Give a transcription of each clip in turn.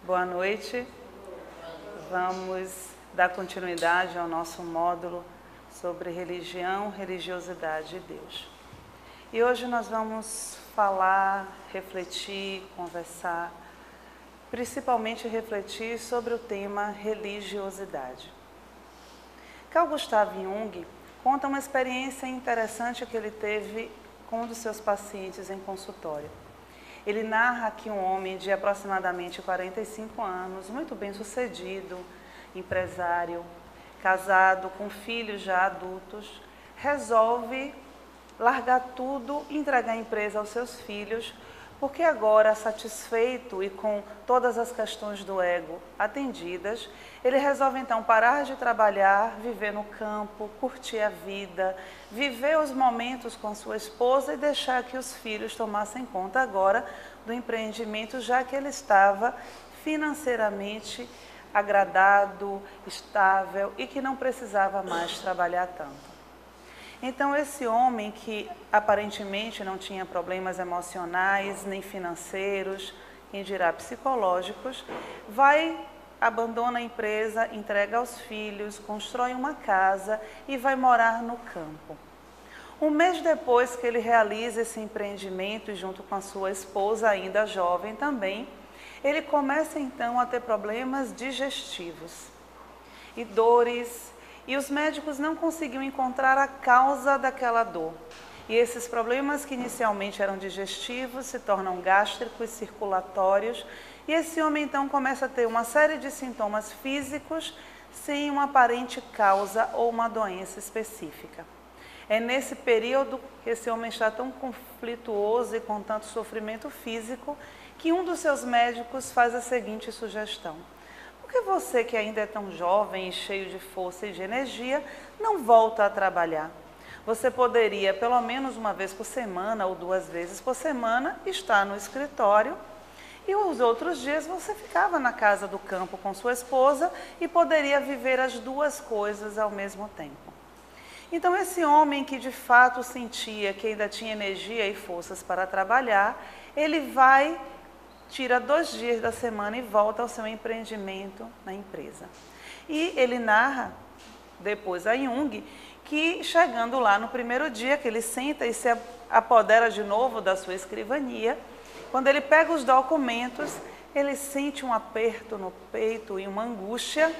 Boa noite. Vamos dar continuidade ao nosso módulo sobre religião, religiosidade e Deus. E hoje nós vamos falar, refletir, conversar, principalmente refletir sobre o tema religiosidade. Carl Gustav Jung conta uma experiência interessante que ele teve com um dos seus pacientes em consultório. Ele narra que um homem de aproximadamente 45 anos, muito bem sucedido, empresário, casado, com filhos já adultos, resolve largar tudo e entregar a empresa aos seus filhos, porque agora, satisfeito e com todas as questões do ego atendidas, ele resolve então parar de trabalhar, viver no campo, curtir a vida, viver os momentos com sua esposa e deixar que os filhos tomassem conta agora do empreendimento, já que ele estava financeiramente agradado, estável e que não precisava mais trabalhar tanto. Então, esse homem que aparentemente não tinha problemas emocionais, nem financeiros, quem dirá psicológicos, abandona a empresa, entrega aos filhos, constrói uma casa e vai morar no campo. Um mês depois que ele realiza esse empreendimento, junto com a sua esposa, ainda jovem também, ele começa então a ter problemas digestivos e dores, e os médicos não conseguiam encontrar a causa daquela dor. E esses problemas, que inicialmente eram digestivos, se tornam gástricos, circulatórios, e esse homem então começa a ter uma série de sintomas físicos sem uma aparente causa ou uma doença específica. É nesse período que esse homem está tão conflituoso e com tanto sofrimento físico que um dos seus médicos faz a seguinte sugestão: por que você, que ainda é tão jovem e cheio de força e de energia, não volta a trabalhar? Você poderia, pelo menos uma vez por semana ou 2 vezes por semana, estar no escritório e os outros dias você ficava na casa do campo com sua esposa e poderia viver as 2 coisas ao mesmo tempo. Então, esse homem que de fato sentia que ainda tinha energia e forças para trabalhar, ele tira 2 dias da semana e volta ao seu empreendimento na empresa. E ele narra, depois a Jung, que chegando lá no primeiro dia, que ele senta e se apodera de novo da sua escrivania, quando ele pega os documentos, ele sente um aperto no peito e uma angústia,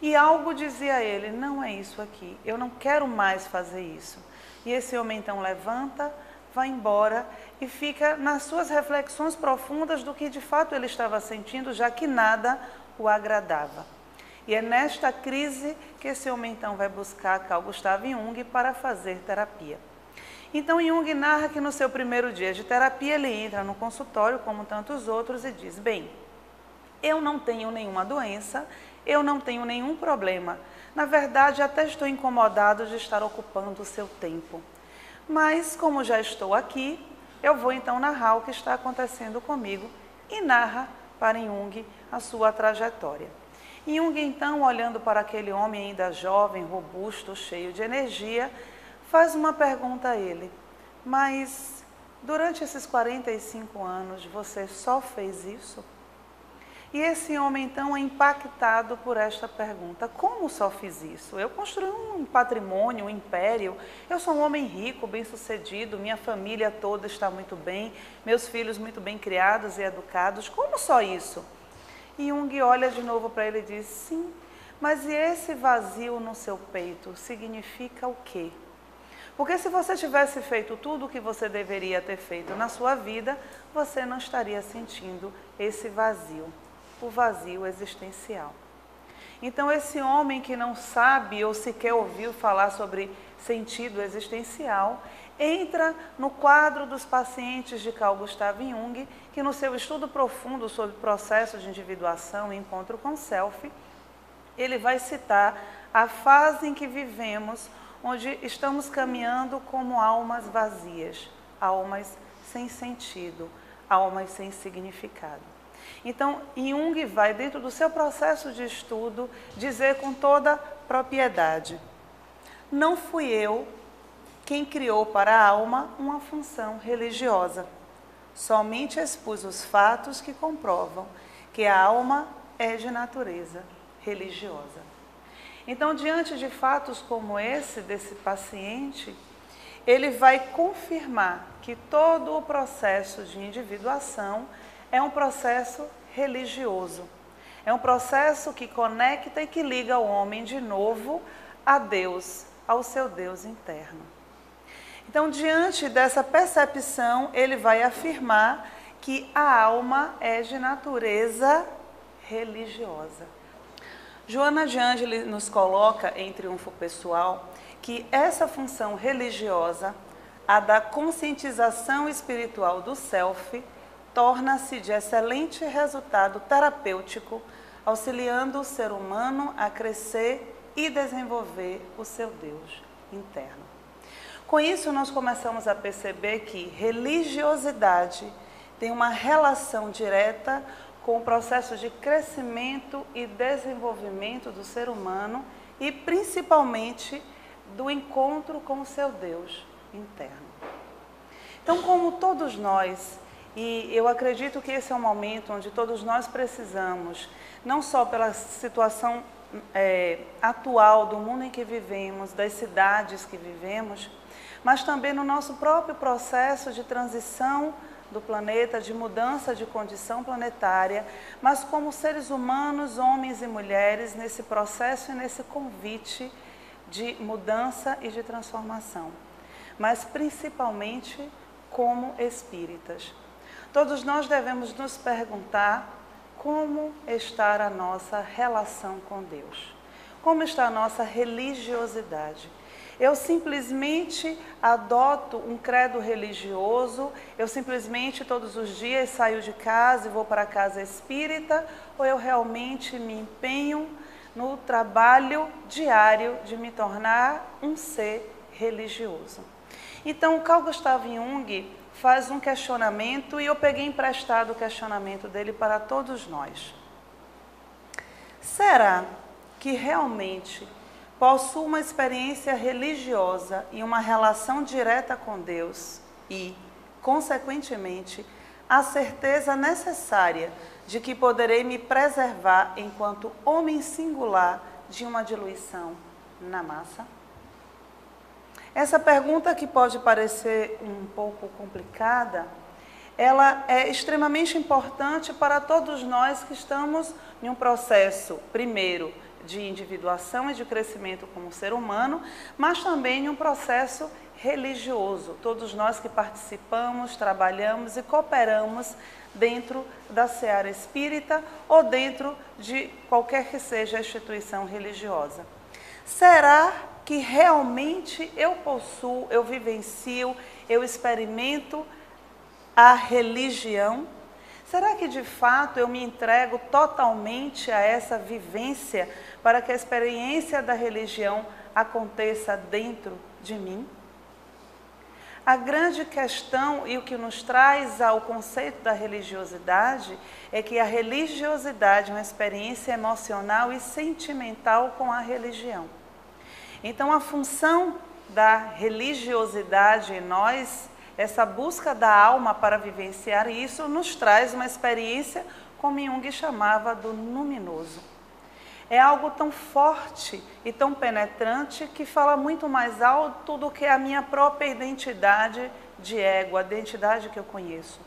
e algo dizia a ele: não é isso aqui, eu não quero mais fazer isso. E esse homem então levanta, vai embora e fica nas suas reflexões profundas do que de fato ele estava sentindo, já que nada o agradava. E é nesta crise que esse homem então vai buscar Carl Gustav Jung para fazer terapia. Então Jung narra que no seu primeiro dia de terapia ele entra no consultório, como tantos outros, e diz: bem, eu não tenho nenhuma doença, eu não tenho nenhum problema. Na verdade, até estou incomodado de estar ocupando o seu tempo. Mas, como já estou aqui, eu vou então narrar o que está acontecendo comigo, e narra para Jung a sua trajetória. Jung, então, olhando para aquele homem ainda jovem, robusto, cheio de energia, faz uma pergunta a ele: mas durante esses 45 anos você só fez isso? E esse homem, então, é impactado por esta pergunta: como só fiz isso? Eu construí um patrimônio, um império, eu sou um homem rico, bem-sucedido, minha família toda está muito bem, meus filhos muito bem criados e educados, como só isso? E Jung olha de novo para ele e diz: sim, mas e esse vazio no seu peito significa o quê? Porque se você tivesse feito tudo o que você deveria ter feito na sua vida, você não estaria sentindo esse vazio, o vazio existencial. Então, esse homem que não sabe ou sequer ouviu falar sobre sentido existencial, entra no quadro dos pacientes de Carl Gustav Jung, que no seu estudo profundo sobre o processo de individuação e encontro com o self, ele vai citar a fase em que vivemos, onde estamos caminhando como almas vazias, almas sem sentido, almas sem significado. Então, Jung vai, dentro do seu processo de estudo, dizer com toda propriedade: não fui eu quem criou para a alma uma função religiosa. Somente expus os fatos que comprovam que porque a alma é de natureza religiosa. Então, diante de fatos como esse, desse paciente, ele vai confirmar que todo o processo de individuação é um processo religioso. É um processo que conecta e que liga o homem de novo a Deus, ao seu Deus interno. Então, diante dessa percepção, ele vai afirmar que a alma é de natureza religiosa. Joana de Ângeles nos coloca em Triunfo Pessoal que essa função religiosa, a da conscientização espiritual do self, torna-se de excelente resultado terapêutico, auxiliando o ser humano a crescer e desenvolver o seu Deus interno. Com isso, nós começamos a perceber que religiosidade tem uma relação direta com o processo de crescimento e desenvolvimento do ser humano e, principalmente, do encontro com o seu Deus interno. Então, como todos nós, e eu acredito que esse é um momento onde todos nós precisamos, não só pela situação atual do mundo em que vivemos, das cidades que vivemos, mas também no nosso próprio processo de transição do planeta, de mudança de condição planetária, mas como seres humanos, homens e mulheres, nesse processo e nesse convite de mudança e de transformação, mas principalmente como espíritas. Todos nós devemos nos perguntar como está a nossa relação com Deus, como está a nossa religiosidade. Eu simplesmente adoto um credo religioso, eu simplesmente todos os dias saio de casa e vou para a casa espírita, ou eu realmente me empenho no trabalho diário de me tornar um ser religioso? Então, Carl Gustav Jung faz um questionamento e eu peguei emprestado o questionamento dele para todos nós. Será que realmente possuo uma experiência religiosa e uma relação direta com Deus e, consequentemente, a certeza necessária de que poderei me preservar enquanto homem singular de uma diluição na massa? Essa pergunta, que pode parecer um pouco complicada, ela é extremamente importante para todos nós que estamos em um processo, primeiro, de individuação e de crescimento como ser humano, mas também em um processo religioso. Todos nós que participamos, trabalhamos e cooperamos dentro da seara espírita ou dentro de qualquer que seja a instituição religiosa. Será que realmente eu possuo, eu vivencio, eu experimento a religião? Será que de fato eu me entrego totalmente a essa vivência para que a experiência da religião aconteça dentro de mim? A grande questão e o que nos traz ao conceito da religiosidade é que a religiosidade é uma experiência emocional e sentimental com a religião. Então, a função da religiosidade em nós, essa busca da alma para vivenciar isso, nos traz uma experiência, como Jung chamava, do luminoso. É algo tão forte e tão penetrante que fala muito mais alto do que a minha própria identidade de ego, a identidade que eu conheço.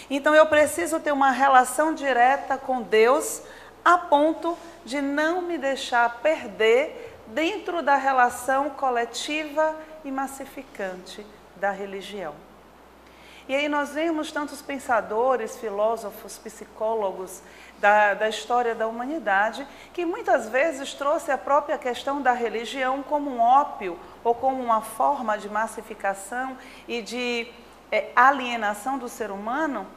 Então, eu preciso ter uma relação direta com Deus a ponto de não me deixar perder dentro da relação coletiva e massificante da religião. E aí nós vemos tantos pensadores, filósofos, psicólogos da história da humanidade, que muitas vezes trouxe a própria questão da religião como um ópio ou como uma forma de massificação e de alienação do ser humano.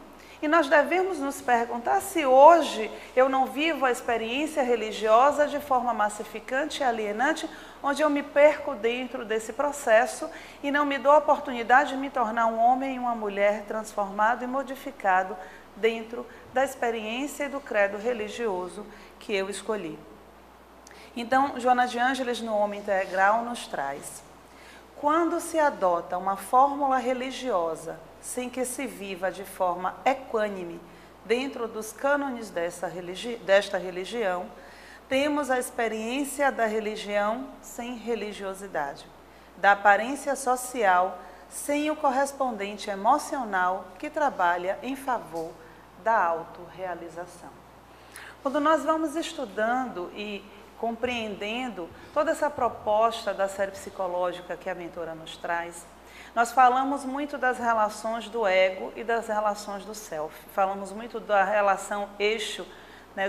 E nós devemos nos perguntar se hoje eu não vivo a experiência religiosa de forma massificante e alienante, onde eu me perco dentro desse processo e não me dou a oportunidade de me tornar um homem e uma mulher transformado e modificado dentro da experiência e do credo religioso que eu escolhi. Então, Joana de Ângeles, no Homem Integral, nos traz: quando se adota uma fórmula religiosa sem que se viva de forma equânime, dentro dos cânones desta religião, temos a experiência da religião sem religiosidade, da aparência social sem o correspondente emocional que trabalha em favor da autorrealização. Quando nós vamos estudando e compreendendo toda essa proposta da série psicológica que a mentora nos traz, nós falamos muito das relações do ego e das relações do self. Falamos muito da relação eixo,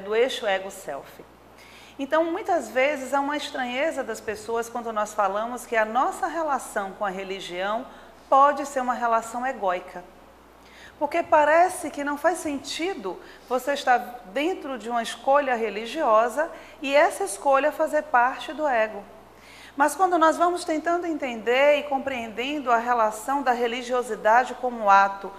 do eixo ego-self. Então, muitas vezes, há uma estranheza das pessoas quando nós falamos que a nossa relação com a religião pode ser uma relação egóica. Porque parece que não faz sentido você estar dentro de uma escolha religiosa e essa escolha fazer parte do ego. Mas quando nós vamos tentando entender e compreendendo a relação da religiosidade como ato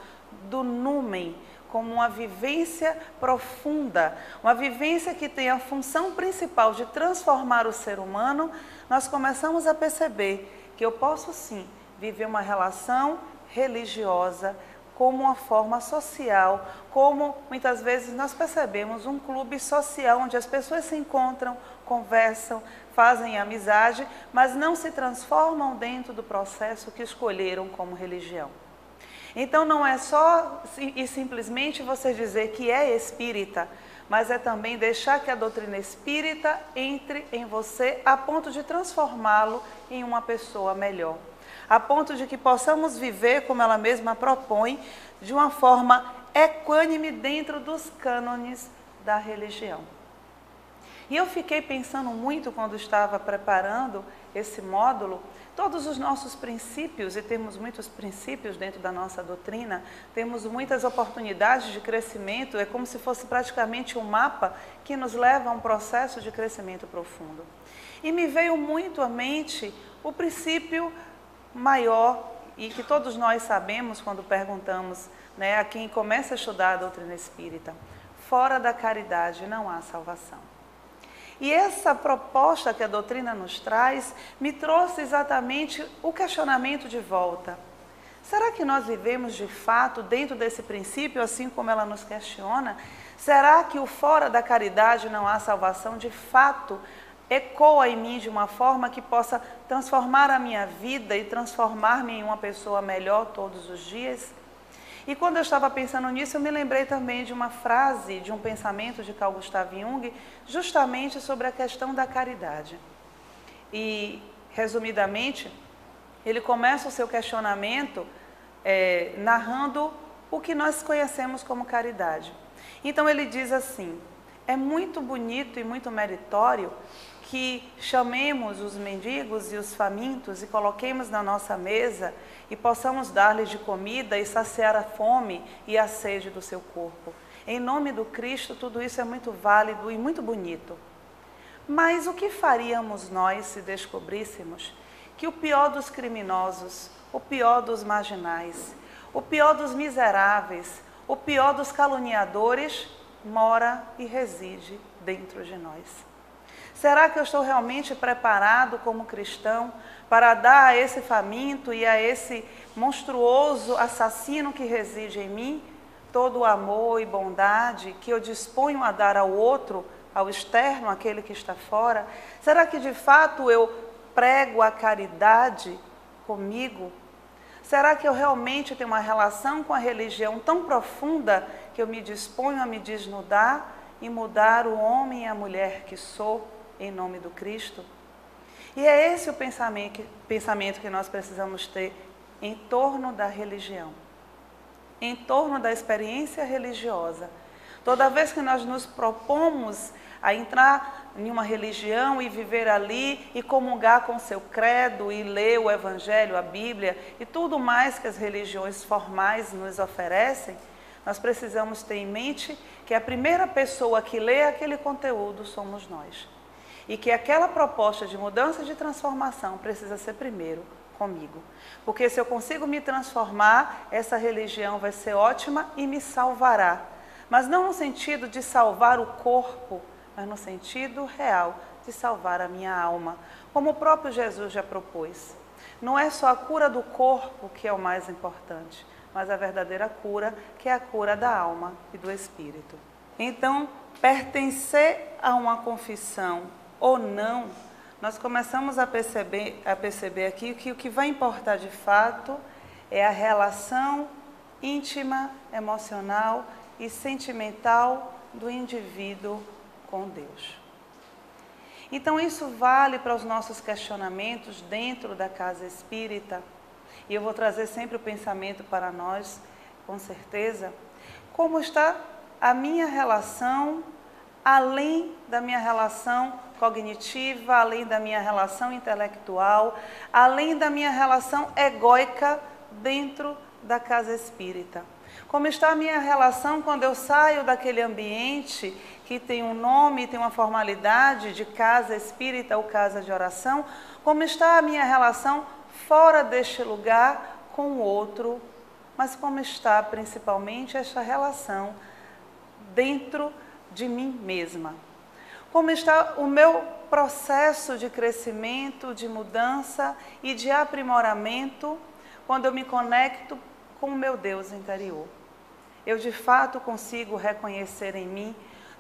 do numen, como uma vivência profunda, uma vivência que tem a função principal de transformar o ser humano, nós começamos a perceber que eu posso sim viver uma relação religiosa como uma forma social, como muitas vezes nós percebemos um clube social onde as pessoas se encontram, conversam, fazem amizade, mas não se transformam dentro do processo que escolheram como religião. Então não é só e simplesmente você dizer que é espírita, mas é também deixar que a doutrina espírita entre em você a ponto de transformá-lo em uma pessoa melhor. A ponto de que possamos viver, como ela mesma propõe, de uma forma equânime dentro dos cânones da religião. E eu fiquei pensando muito quando estava preparando esse módulo, todos os nossos princípios, e temos muitos princípios dentro da nossa doutrina, temos muitas oportunidades de crescimento, é como se fosse praticamente um mapa que nos leva a um processo de crescimento profundo. E me veio muito à mente o princípio maior, e que todos nós sabemos quando perguntamos a quem começa a estudar a doutrina espírita: fora da caridade não há salvação. E essa proposta que a doutrina nos traz me trouxe exatamente o questionamento de volta. Será que nós vivemos de fato dentro desse princípio, assim como ela nos questiona? Será que o fora da caridade não há salvação de fato ecoa em mim de uma forma que possa transformar a minha vida e transformar-me em uma pessoa melhor todos os dias? E quando eu estava pensando nisso, eu me lembrei também de uma frase, de um pensamento de Carl Gustav Jung, justamente sobre a questão da caridade. E, resumidamente, ele começa o seu questionamento narrando o que nós conhecemos como caridade. Então ele diz assim: é muito bonito e muito meritório que chamemos os mendigos e os famintos e coloquemos na nossa mesa e possamos dar-lhes de comida e saciar a fome e a sede do seu corpo. Em nome do Cristo, tudo isso é muito válido e muito bonito. Mas o que faríamos nós se descobríssemos que o pior dos criminosos, o pior dos marginais, o pior dos miseráveis, o pior dos caluniadores mora e reside dentro de nós? Será que eu estou realmente preparado como cristão para dar a esse faminto e a esse monstruoso assassino que reside em mim todo o amor e bondade que eu disponho a dar ao outro, ao externo, àquele que está fora? Será que de fato eu prego a caridade comigo? Será que eu realmente tenho uma relação com a religião tão profunda que eu me disponho a me desnudar e mudar o homem e a mulher que sou em nome do Cristo? E é esse o pensamento que nós precisamos ter em torno da religião, em torno da experiência religiosa. Toda vez que nós nos propomos a entrar em uma religião e viver ali e comungar com o seu credo e ler o Evangelho, a Bíblia e tudo mais que as religiões formais nos oferecem, nós precisamos ter em mente que a primeira pessoa que lê aquele conteúdo somos nós. E que aquela proposta de mudança, de transformação, precisa ser primeiro comigo. Porque se eu consigo me transformar, essa religião vai ser ótima e me salvará. Mas não no sentido de salvar o corpo, mas no sentido real de salvar a minha alma, como o próprio Jesus já propôs. Não é só a cura do corpo que é o mais importante, mas a verdadeira cura, que é a cura da alma e do espírito. Então, pertencer a uma confissão ou não, nós começamos a perceber aqui que o que vai importar de fato é a relação íntima, emocional e sentimental do indivíduo com Deus. Então isso vale para os nossos questionamentos dentro da casa espírita, e eu vou trazer sempre o pensamento para nós, com certeza, como está a minha relação, além da minha relação cognitiva, além da minha relação intelectual, além da minha relação egóica dentro da casa espírita. Como está a minha relação quando eu saio daquele ambiente que tem um nome, tem uma formalidade de casa espírita ou casa de oração, como está a minha relação fora deste lugar com o outro, mas como está principalmente esta relação dentro de mim mesma. Como está o meu processo de crescimento, de mudança e de aprimoramento quando eu me conecto com o meu Deus interior. Eu de fato consigo reconhecer em mim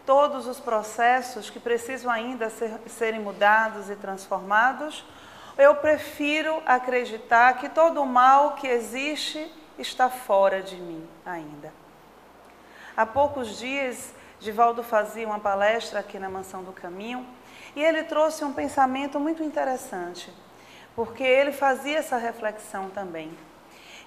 todos os processos que precisam ainda serem mudados e transformados. Eu prefiro acreditar que todo o mal que existe está fora de mim ainda. Há poucos dias, Divaldo fazia uma palestra aqui na Mansão do Caminho e ele trouxe um pensamento muito interessante, porque ele fazia essa reflexão também.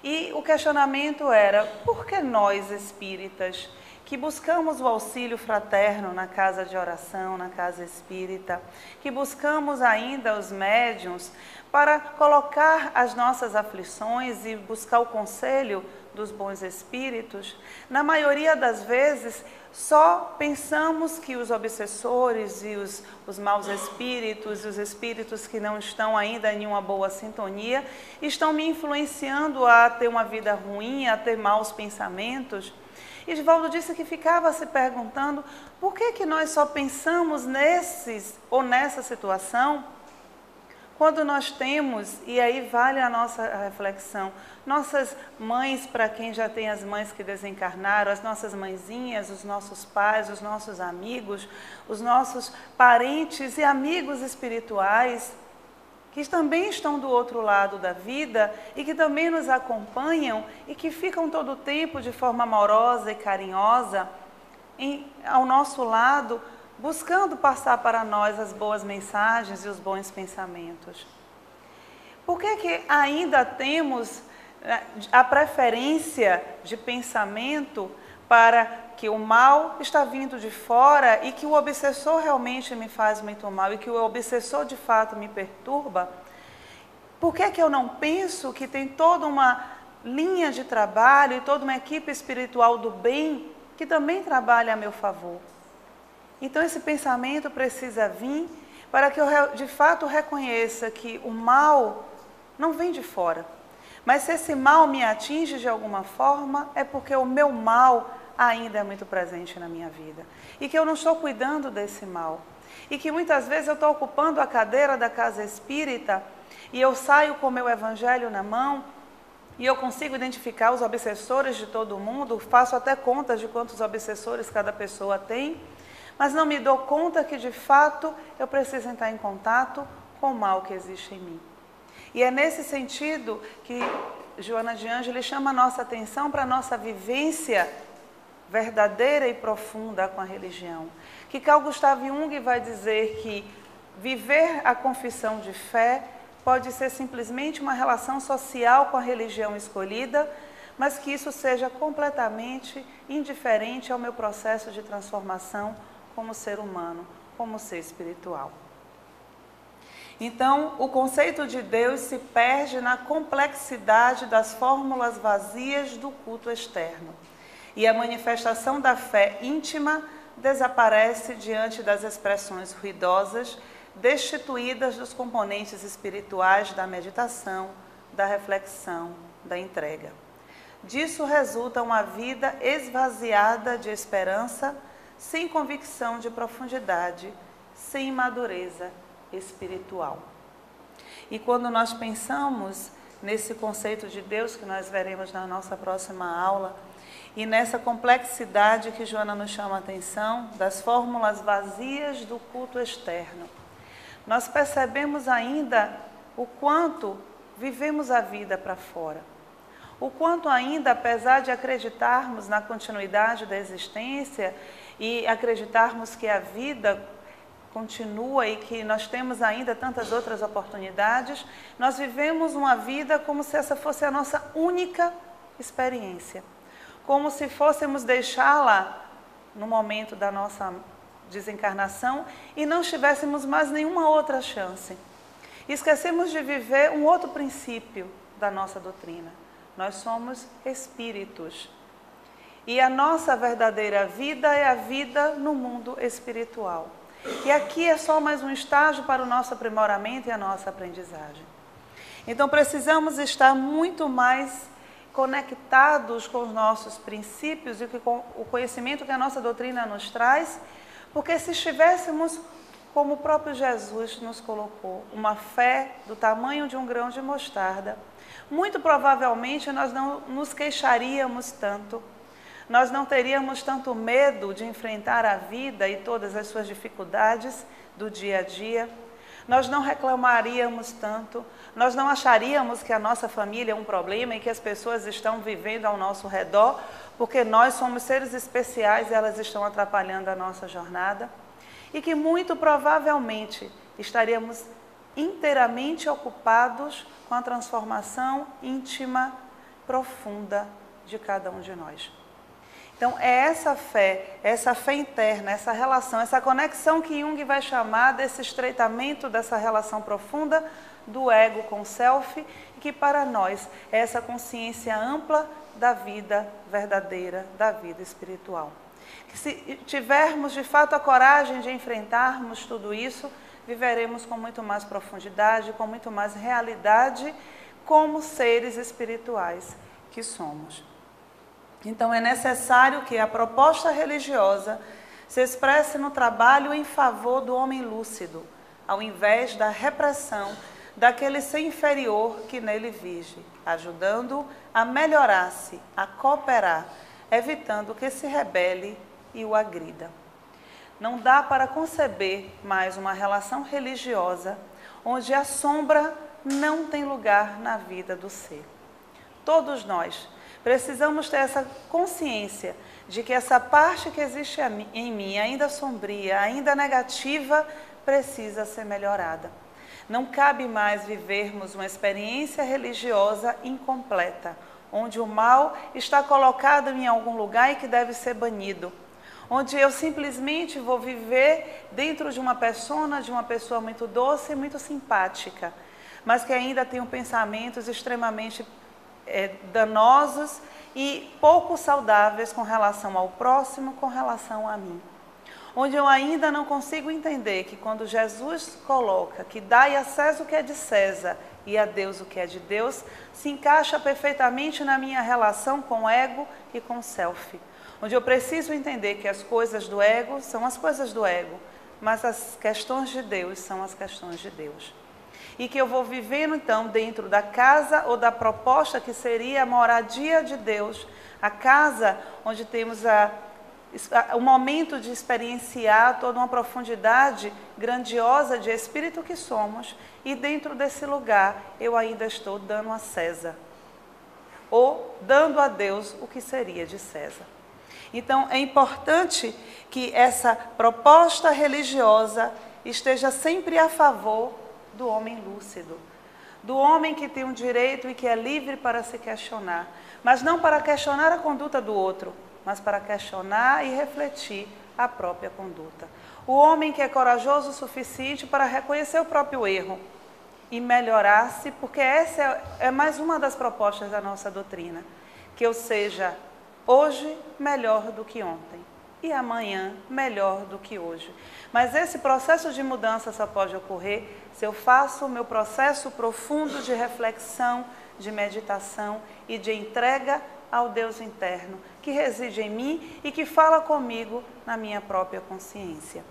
E o questionamento era, por que nós espíritas, que buscamos o auxílio fraterno na casa de oração, na casa espírita, que buscamos ainda os médiuns para colocar as nossas aflições e buscar o conselho dos bons espíritos, na maioria das vezes só pensamos que os obsessores e os maus espíritos e os espíritos que não estão ainda em uma boa sintonia estão me influenciando a ter uma vida ruim, a ter maus pensamentos. E Divaldo disse que ficava se perguntando por que nós só pensamos nesses ou nessa situação quando nós temos, e aí vale a nossa reflexão, nossas mães, para quem já tem as mães que desencarnaram, as nossas mãezinhas, os nossos pais, os nossos amigos, os nossos parentes e amigos espirituais, que também estão do outro lado da vida e que também nos acompanham e que ficam todo o tempo de forma amorosa e carinhosa ao nosso lado, buscando passar para nós as boas mensagens e os bons pensamentos. Por que ainda temos a preferência de pensamento para que o mal está vindo de fora e que o obsessor realmente me faz muito mal e que o obsessor de fato me perturba? Por que eu não penso que tem toda uma linha de trabalho e toda uma equipe espiritual do bem que também trabalha a meu favor? Então esse pensamento precisa vir para que eu de fato reconheça que o mal não vem de fora. Mas se esse mal me atinge de alguma forma, é porque o meu mal ainda é muito presente na minha vida. E que eu não estou cuidando desse mal. E que muitas vezes eu estou ocupando a cadeira da casa espírita e eu saio com o meu evangelho na mão e eu consigo identificar os obsessores de todo mundo, faço até contas de quantos obsessores cada pessoa tem, mas não me dou conta que, de fato, eu preciso entrar em contato com o mal que existe em mim. E é nesse sentido que Joana de Ângeles chama a nossa atenção para a nossa vivência verdadeira e profunda com a religião. Que Carl Gustav Jung vai dizer que viver a confissão de fé pode ser simplesmente uma relação social com a religião escolhida, mas que isso seja completamente indiferente ao meu processo de transformação como ser humano, como ser espiritual. Então, o conceito de Deus se perde na complexidade das fórmulas vazias do culto externo. E a manifestação da fé íntima desaparece diante das expressões ruidosas, destituídas dos componentes espirituais da meditação, da reflexão, da entrega. Disso resulta uma vida esvaziada de esperança, sem convicção de profundidade, sem madureza espiritual. E quando nós pensamos nesse conceito de Deus que nós veremos na nossa próxima aula, e nessa complexidade que Joana nos chama a atenção, das fórmulas vazias do culto externo, nós percebemos ainda o quanto vivemos a vida para fora. O quanto ainda, apesar de acreditarmos na continuidade da existência e acreditarmos que a vida continua e que nós temos ainda tantas outras oportunidades, nós vivemos uma vida como se essa fosse a nossa única experiência. Como se fôssemos deixá-la no momento da nossa desencarnação e não tivéssemos mais nenhuma outra chance. Esquecemos de viver um outro princípio da nossa doutrina. Nós somos espíritos. E a nossa verdadeira vida é a vida no mundo espiritual. E aqui é só mais um estágio para o nosso aprimoramento e a nossa aprendizagem. Então precisamos estar muito mais conectados com os nossos princípios e com o conhecimento que a nossa doutrina nos traz, porque se estivéssemos, como o próprio Jesus nos colocou, uma fé do tamanho de um grão de mostarda, muito provavelmente nós não nos queixaríamos tanto, nós não teríamos tanto medo de enfrentar a vida e todas as suas dificuldades do dia a dia, nós não reclamaríamos tanto, nós não acharíamos que a nossa família é um problema e que as pessoas estão vivendo ao nosso redor, porque nós somos seres especiais e elas estão atrapalhando a nossa jornada, e que muito provavelmente estaríamos inteiramente ocupados com a transformação íntima, profunda de cada um de nós. Então, é essa fé interna, essa relação, essa conexão que Jung vai chamar desse estreitamento, dessa relação profunda do ego com o self, e que para nós é essa consciência ampla da vida verdadeira, da vida espiritual. Que se tivermos de fato a coragem de enfrentarmos tudo isso, viveremos com muito mais profundidade, com muito mais realidade, como seres espirituais que somos. Então é necessário que a proposta religiosa se expresse no trabalho em favor do homem lúcido, ao invés da repressão daquele ser inferior que nele vige, ajudando-o a melhorar-se, a cooperar, evitando que se rebele e o agrida. Não dá para conceber mais uma relação religiosa onde a sombra não tem lugar na vida do ser. Todos nós precisamos ter essa consciência de que essa parte que existe em mim, ainda sombria, ainda negativa, precisa ser melhorada. Não cabe mais vivermos uma experiência religiosa incompleta, onde o mal está colocado em algum lugar e que deve ser banido. Onde eu simplesmente vou viver dentro de uma pessoa muito doce e muito simpática, mas que ainda tem pensamentos extremamente danosos e pouco saudáveis com relação ao próximo, com relação a mim. Onde eu ainda não consigo entender que quando Jesus coloca que dai a César o que é de César e a Deus o que é de Deus, se encaixa perfeitamente na minha relação com o ego e com o self. Onde eu preciso entender que as coisas do ego são as coisas do ego, mas as questões de Deus são as questões de Deus. E que eu vou vivendo então dentro da casa ou da proposta que seria a moradia de Deus, a casa onde temos o momento de experienciar toda uma profundidade grandiosa de espírito que somos, e dentro desse lugar eu ainda estou dando a César, ou dando a Deus o que seria de César. Então é importante que essa proposta religiosa esteja sempre a favor do homem lúcido, do homem que tem um direito e que é livre para se questionar, mas não para questionar a conduta do outro, mas para questionar e refletir a própria conduta. O homem que é corajoso o suficiente para reconhecer o próprio erro e melhorar-se, porque essa é mais uma das propostas da nossa doutrina, que eu seja hoje melhor do que ontem e amanhã melhor do que hoje. Mas esse processo de mudança só pode ocorrer se eu faço o meu processo profundo de reflexão, de meditação e de entrega ao Deus interno, que reside em mim e que fala comigo na minha própria consciência.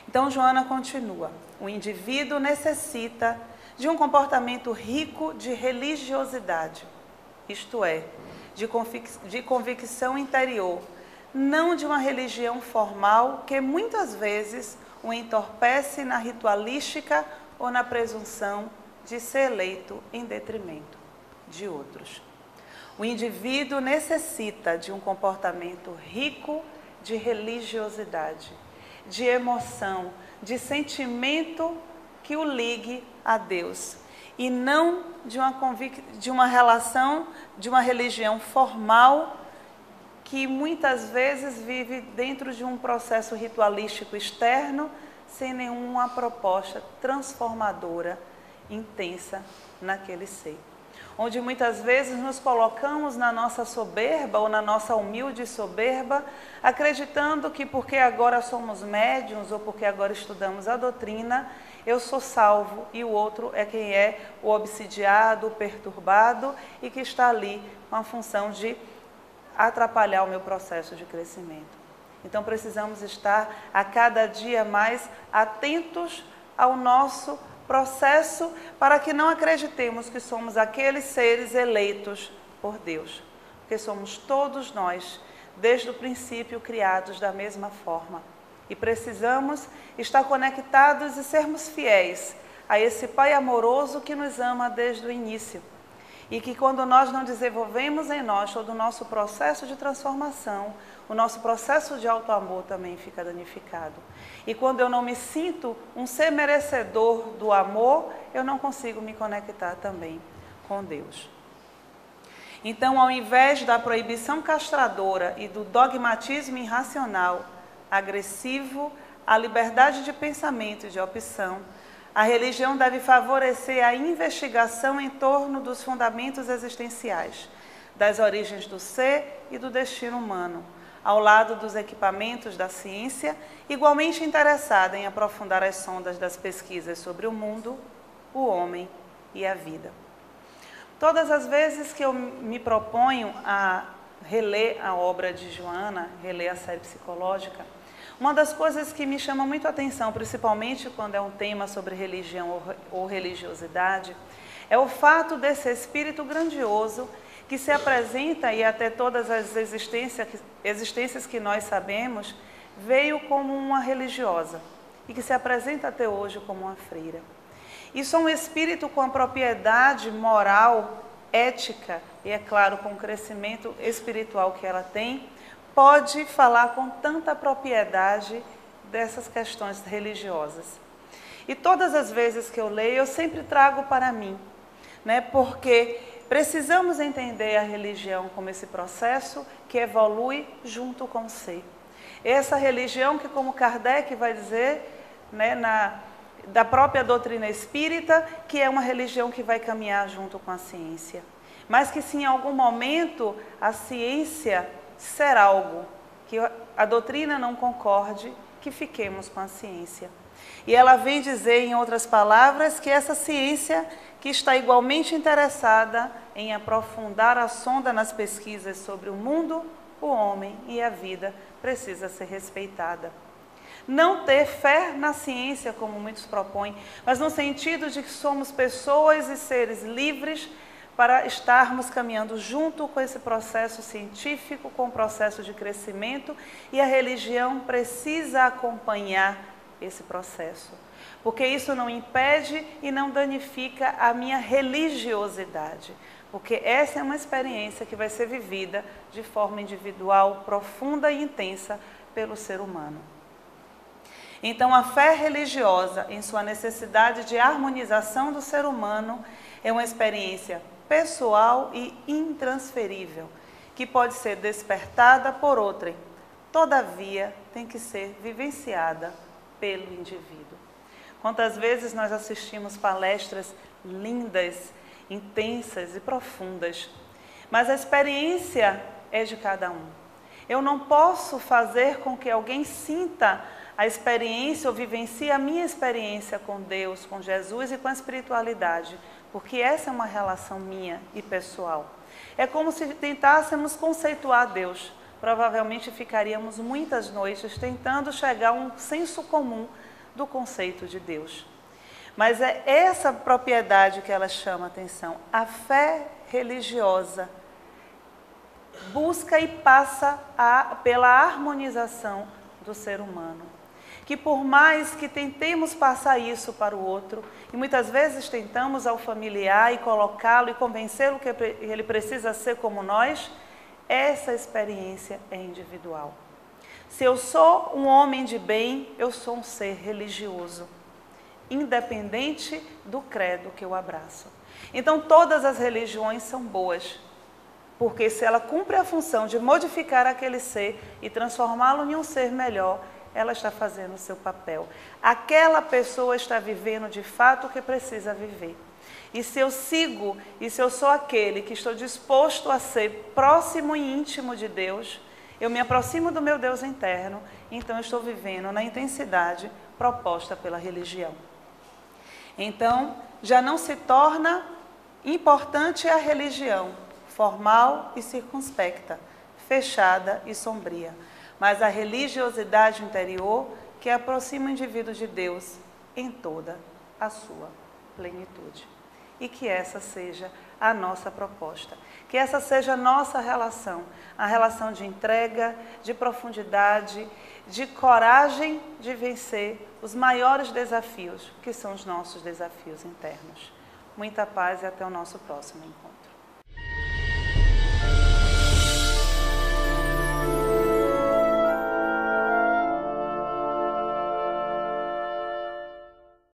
Então Joana continua: o indivíduo necessita de um comportamento rico de religiosidade, isto é, de convicção interior, não de uma religião formal que muitas vezes o entorpece na ritualística ou na presunção de ser eleito em detrimento de outros. O indivíduo necessita de um comportamento rico de religiosidade, de emoção, de sentimento que o ligue a Deus, e não de uma relação, de uma religião formal que muitas vezes vive dentro de um processo ritualístico externo, sem nenhuma proposta transformadora, intensa naquele ser. Onde muitas vezes nos colocamos na nossa soberba ou na nossa humilde soberba, acreditando que porque agora somos médiuns ou porque agora estudamos a doutrina, eu sou salvo e o outro é quem é o obsidiado, o perturbado e que está ali com a função de atrapalhar o meu processo de crescimento. Então precisamos estar a cada dia mais atentos ao nosso processo para que não acreditemos que somos aqueles seres eleitos por Deus, porque somos todos nós, desde o princípio, criados da mesma forma. E precisamos estar conectados e sermos fiéis a esse Pai amoroso que nos ama desde o início. E que quando nós não desenvolvemos em nós todo o nosso processo de transformação, o nosso processo de auto-amor também fica danificado. E quando eu não me sinto um ser merecedor do amor, eu não consigo me conectar também com Deus. Então, ao invés da proibição castradora e do dogmatismo irracional, agressivo, a liberdade de pensamento e de opção, a religião deve favorecer a investigação em torno dos fundamentos existenciais, das origens do ser e do destino humano, ao lado dos equipamentos da ciência, igualmente interessada em aprofundar as sondas das pesquisas sobre o mundo, o homem e a vida. Todas as vezes que eu me proponho a reler a obra de Joana, reler a série psicológica, uma das coisas que me chama muito a atenção, principalmente quando é um tema sobre religião ou religiosidade, é o fato desse espírito grandioso que se apresenta, e até todas as existências que nós sabemos, veio como uma religiosa e que se apresenta até hoje como uma freira. Isso é um espírito com a propriedade moral, ética e, é claro, com o crescimento espiritual que ela tem, pode falar com tanta propriedade dessas questões religiosas. E todas as vezes que eu leio, eu sempre trago para mim, né? Porque precisamos entender a religião como esse processo que evolui junto com o ser. Essa religião que, como Kardec vai dizer, né, da própria doutrina espírita, que é uma religião que vai caminhar junto com a ciência. Mas que se em algum momento a ciência ser algo que a doutrina não concorde, que fiquemos com a ciência. E ela vem dizer, em outras palavras, que essa ciência que está igualmente interessada em aprofundar a sonda nas pesquisas sobre o mundo, o homem e a vida, precisa ser respeitada. Não ter fé na ciência, como muitos propõem, mas no sentido de que somos pessoas e seres livres para estarmos caminhando junto com esse processo científico, com o processo de crescimento, e a religião precisa acompanhar esse processo, porque isso não impede e não danifica a minha religiosidade, porque essa é uma experiência que vai ser vivida de forma individual, profunda e intensa pelo ser humano. Então, a fé religiosa, em sua necessidade de harmonização do ser humano, é uma experiência pessoal e intransferível, que pode ser despertada por outrem, todavia tem que ser vivenciada pelo indivíduo. Quantas vezes nós assistimos palestras lindas, intensas e profundas, mas a experiência é de cada um. Eu não posso fazer com que alguém sinta a experiência ou vivencie a minha experiência com Deus, com Jesus e com a espiritualidade, porque essa é uma relação minha e pessoal. É como se tentássemos conceituar Deus. Provavelmente ficaríamos muitas noites tentando chegar a um senso comum do conceito de Deus. Mas é essa propriedade que ela chama a atenção. A fé religiosa busca e passa pela harmonização do ser humano. Que por mais que tentemos passar isso para o outro, e muitas vezes tentamos ao familiar e colocá-lo e convencê-lo que ele precisa ser como nós, essa experiência é individual. Se eu sou um homem de bem, eu sou um ser religioso, independente do credo que eu abraço. Então todas as religiões são boas, porque se ela cumpre a função de modificar aquele ser e transformá-lo em um ser melhor, ela está fazendo o seu papel. Aquela pessoa está vivendo de fato o que precisa viver. E se eu sigo, e se eu sou aquele que estou disposto a ser próximo e íntimo de Deus, eu me aproximo do meu Deus interno, então eu estou vivendo na intensidade proposta pela religião. Então, já não se torna importante a religião, formal e circunspecta, fechada e sombria, mas a religiosidade interior que aproxima o indivíduo de Deus em toda a sua plenitude. E que essa seja a nossa proposta, que essa seja a nossa relação, a relação de entrega, de profundidade, de coragem de vencer os maiores desafios, que são os nossos desafios internos. Muita paz e até o nosso próximo encontro.